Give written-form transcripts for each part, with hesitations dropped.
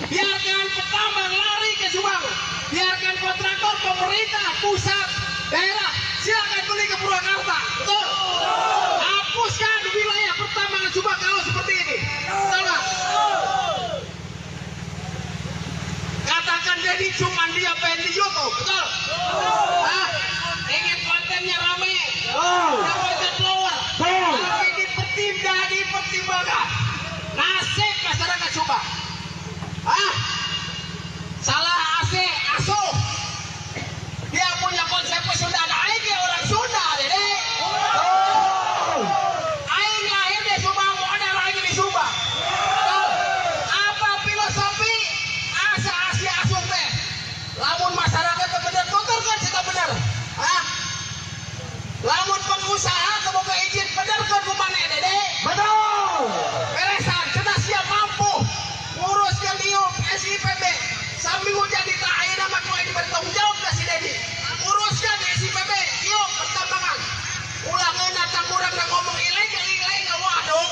Biarkan petambang lari ke Subang, biarkan kontraktor pemerintah pusat daerah silakan beli ke Purwakarta. Betul? Hapuskan wilayah pertambangan Subang kalau seperti ini. Betul nggak? Katakan jadi cuma dia pengen di YouTube. Betul? Hah? Ingin kontennya rame, dapat follower, tapi dipertimbangkan nasib masyarakat Subang. Ah, salah asuh. Dia punya konsep Sunda, aing ya orang Sunda, Dede. Aing lahir di Subang, mau ada lagi di Subang. Apa filosofi asa asuh teh? Lamun masyarakat bener tutur kan kita bener. Ah, lamun pengusaha kebuka izin bener kan kumane, Dede. Betul. Beresan, kita siap mampu. Uruskan diuk SIPB sambil jadi tahayu nama kau ini bertanggung jawab ke si Dedi. Uruskan SIPB diuk pertambangan. Ulangin datang kurang dan ngomong ilegal waduh.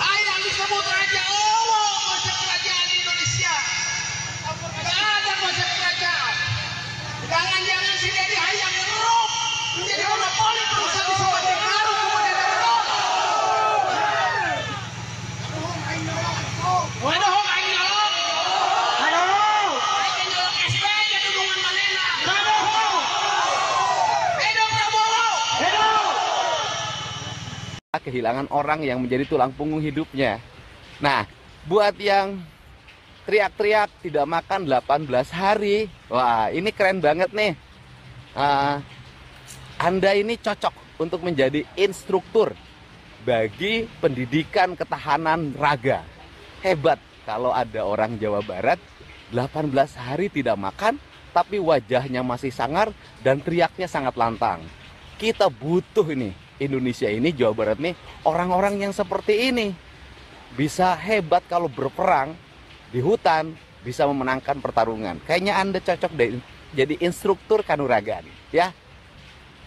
Ayah disebut raja konsep kerajaan di Indonesia. Gak ada konsep kerajaan. Jangan si Dedi hanya ngeruk menjadi monopoli perusahaan di Subang Baru kemudian ngeruk. Waduh, aing nyolok. Aing nyolok SB jadi hubungan manena. Hidup Prabowo. Kehilangan orang yang menjadi tulang punggung hidupnya. Nah, buat yang teriak-teriak tidak makan 18 hari, wah ini keren banget nih. Anda ini cocok untuk menjadi instruktur bagi pendidikan ketahanan raga. Hebat kalau ada orang Jawa Barat 18 hari tidak makan, tapi wajahnya masih sangar dan teriaknya sangat lantang. Kita butuh ini, Indonesia ini, Jawa Barat nih, orang-orang yang seperti ini. Bisa hebat kalau berperang di hutan, bisa memenangkan pertarungan. Kayaknya Anda cocok deh jadi instruktur kanuragan, ya.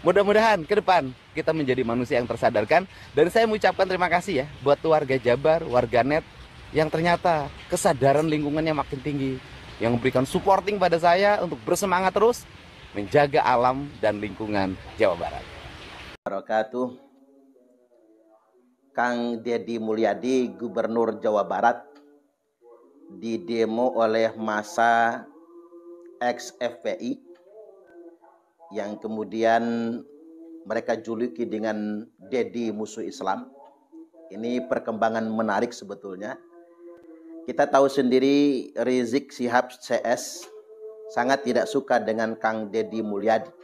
Mudah-mudahan ke depan kita menjadi manusia yang tersadarkan. Dan saya mengucapkan terima kasih ya buat warga Jabar, warga net yang ternyata kesadaran lingkungannya makin tinggi, yang memberikan supporting pada saya untuk bersemangat terus menjaga alam dan lingkungan Jawa Barat. Wabarakatuh. Kang Deddy Mulyadi, Gubernur Jawa Barat, didemo oleh massa ex-FPI yang kemudian mereka juluki dengan Deddy musuh Islam. Ini perkembangan menarik sebetulnya. Kita tahu sendiri Rizik Syihab CS sangat tidak suka dengan Kang Deddy Mulyadi.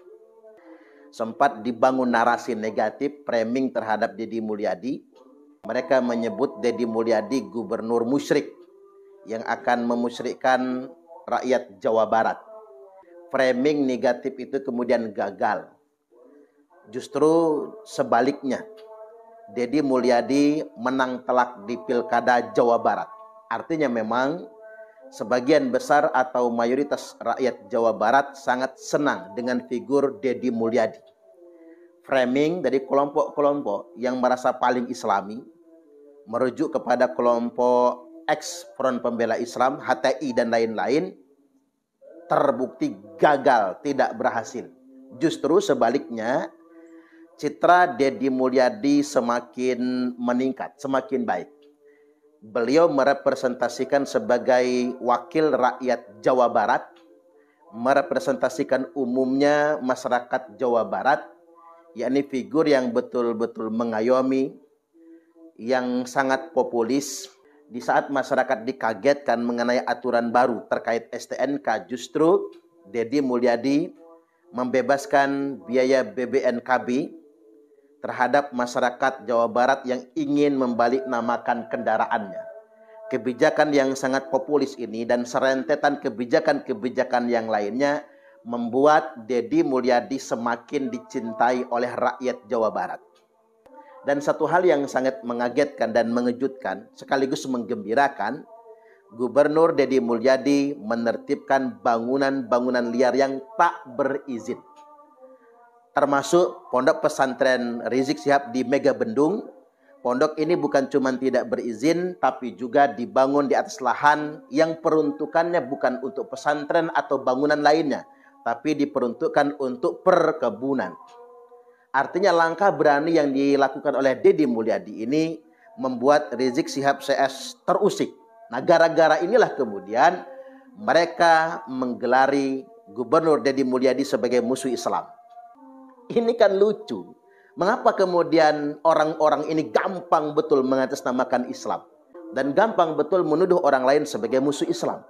Sempat dibangun narasi negatif, framing terhadap Deddy Mulyadi. Mereka menyebut Deddy Mulyadi gubernur musyrik yang akan memusyrikkan rakyat Jawa Barat. Framing negatif itu kemudian gagal. Justru sebaliknya, Deddy Mulyadi menang telak di Pilkada Jawa Barat. Artinya memang sebagian besar atau mayoritas rakyat Jawa Barat sangat senang dengan figur Deddy Mulyadi. Framing dari kelompok-kelompok yang merasa paling islami, merujuk kepada kelompok ex Front Pembela Islam, HTI dan lain-lain, terbukti gagal, tidak berhasil. Justru sebaliknya, citra Deddy Mulyadi semakin meningkat, semakin baik. Beliau merepresentasikan sebagai wakil rakyat Jawa Barat, merepresentasikan umumnya masyarakat Jawa Barat, yakni figur yang betul-betul mengayomi, yang sangat populis. Di saat masyarakat dikagetkan mengenai aturan baru terkait STNK, justru Deddy Mulyadi membebaskan biaya BBNKB terhadap masyarakat Jawa Barat yang ingin membaliknamakan kendaraannya. Kebijakan yang sangat populis ini dan serentetan kebijakan-kebijakan yang lainnya membuat Deddy Mulyadi semakin dicintai oleh rakyat Jawa Barat. Dan satu hal yang sangat mengagetkan dan mengejutkan, sekaligus menggembirakan, Gubernur Deddy Mulyadi menertibkan bangunan-bangunan liar yang tak berizin. Termasuk pondok pesantren Rizik Syihab di Megabendung. Pondok ini bukan cuma tidak berizin, tapi juga dibangun di atas lahan yang peruntukannya bukan untuk pesantren atau bangunan lainnya, tapi diperuntukkan untuk perkebunan. Artinya langkah berani yang dilakukan oleh Deddy Mulyadi ini membuat Rizik Syihab CS terusik. Nah, gara-gara inilah kemudian mereka menggelari Gubernur Deddy Mulyadi sebagai musuh Islam. Ini kan lucu. Mengapa kemudian orang-orang ini gampang betul mengatasnamakan Islam dan gampang betul menuduh orang lain sebagai musuh Islam?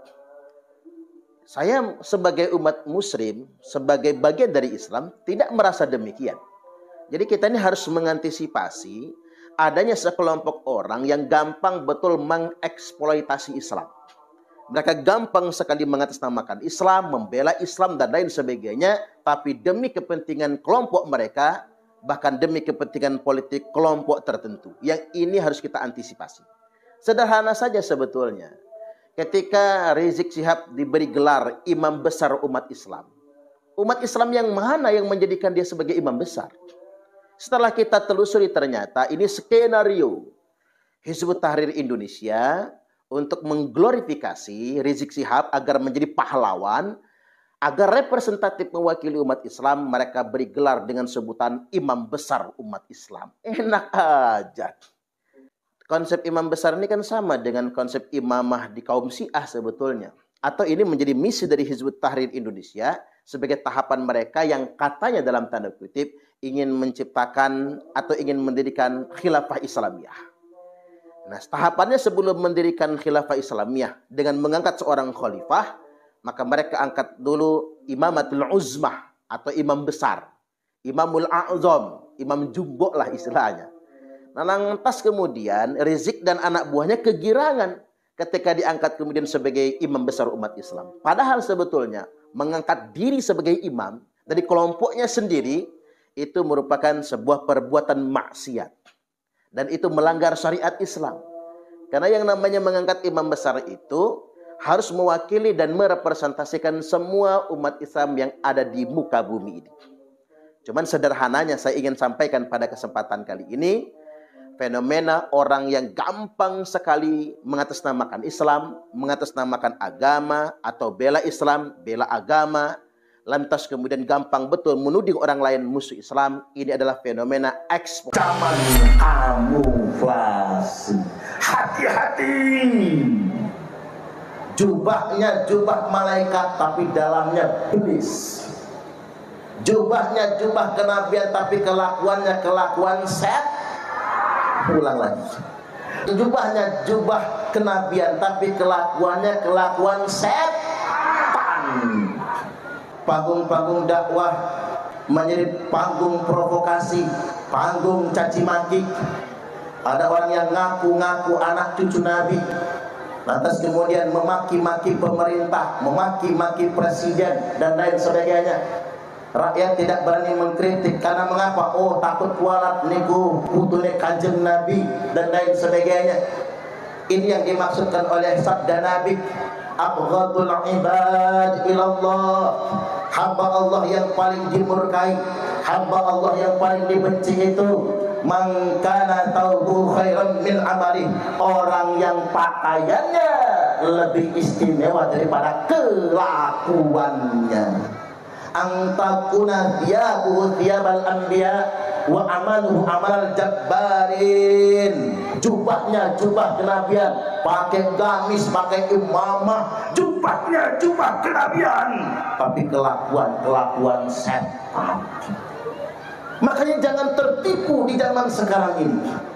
Saya sebagai umat muslim, sebagai bagian dari Islam, tidak merasa demikian. Jadi kita ini harus mengantisipasi adanya sekelompok orang yang gampang betul mengeksploitasi Islam. Mereka gampang sekali mengatasnamakan Islam, membela Islam dan lain sebagainya, tapi demi kepentingan kelompok mereka, bahkan demi kepentingan politik kelompok tertentu. Yang ini harus kita antisipasi. Sederhana saja sebetulnya. Ketika Rizik Syihab diberi gelar imam besar umat Islam yang mana yang menjadikan dia sebagai imam besar? Setelah kita telusuri ternyata ini skenario Hizbut Tahrir Indonesia untuk mengglorifikasi Rizik Syihab agar menjadi pahlawan, agar representatif mewakili umat Islam, mereka beri gelar dengan sebutan imam besar umat Islam. Enak aja. Konsep imam besar ini kan sama dengan konsep imamah di kaum Syiah sebetulnya. Atau ini menjadi misi dari Hizbut Tahrir Indonesia sebagai tahapan mereka yang katanya dalam tanda kutip ingin menciptakan atau ingin mendirikan khilafah Islamiyah. Nah, tahapannya sebelum mendirikan khilafah Islamiyah dengan mengangkat seorang khalifah, maka mereka angkat dulu imamatul uzmah atau imam besar, imamul a'zam, imam jumbo lah istilahnya. Nah, lantas kemudian Rizik dan anak buahnya kegirangan ketika diangkat kemudian sebagai imam besar umat Islam. Padahal sebetulnya mengangkat diri sebagai imam dari kelompoknya sendiri itu merupakan sebuah perbuatan maksiat. Dan itu melanggar syariat Islam. Karena yang namanya mengangkat imam besar itu harus mewakili dan merepresentasikan semua umat Islam yang ada di muka bumi ini. Cuman sederhananya saya ingin sampaikan pada kesempatan kali ini, fenomena orang yang gampang sekali mengatasnamakan Islam, mengatasnamakan agama, atau bela Islam, bela agama, lantas kemudian gampang betul menuding orang lain musuh Islam. Ini adalah fenomena zaman kamuflase. Hati-hati. Jubahnya jubah malaikat tapi dalamnya iblis. Jubahnya jubah kenabian tapi kelakuannya kelakuan set. Ulang lagi. Jubahnya jubah kenabian tapi kelakuannya kelakuan setan. Panggung-panggung dakwah menjadi panggung provokasi, panggung caci maki. Ada orang yang ngaku-ngaku anak cucu Nabi, lantas kemudian memaki-maki pemerintah, memaki-maki presiden dan lain sebagainya. Rakyat tidak berani mengkritik karena mengapa? Oh, takut kualat niku putune Kanjeng Nabi dan lain sebagainya. Ini yang dimaksudkan oleh sabda Nabi, abghadul ibad ilallah, hamba Allah yang paling dimurkai, hamba Allah yang paling dibenci itu man kana taubu khairan min amali, orang yang pakaiannya lebih istimewa daripada kelakuannya. Antakuna thiyabuhu thiyabal anbiya wa amaluhu amal jabbarin. Jubahnya jubah kenabian, pakai gamis, pakai imamah, jubahnya jubah kenabian, tapi kelakuan setan. Makanya jangan tertipu di zaman sekarang ini.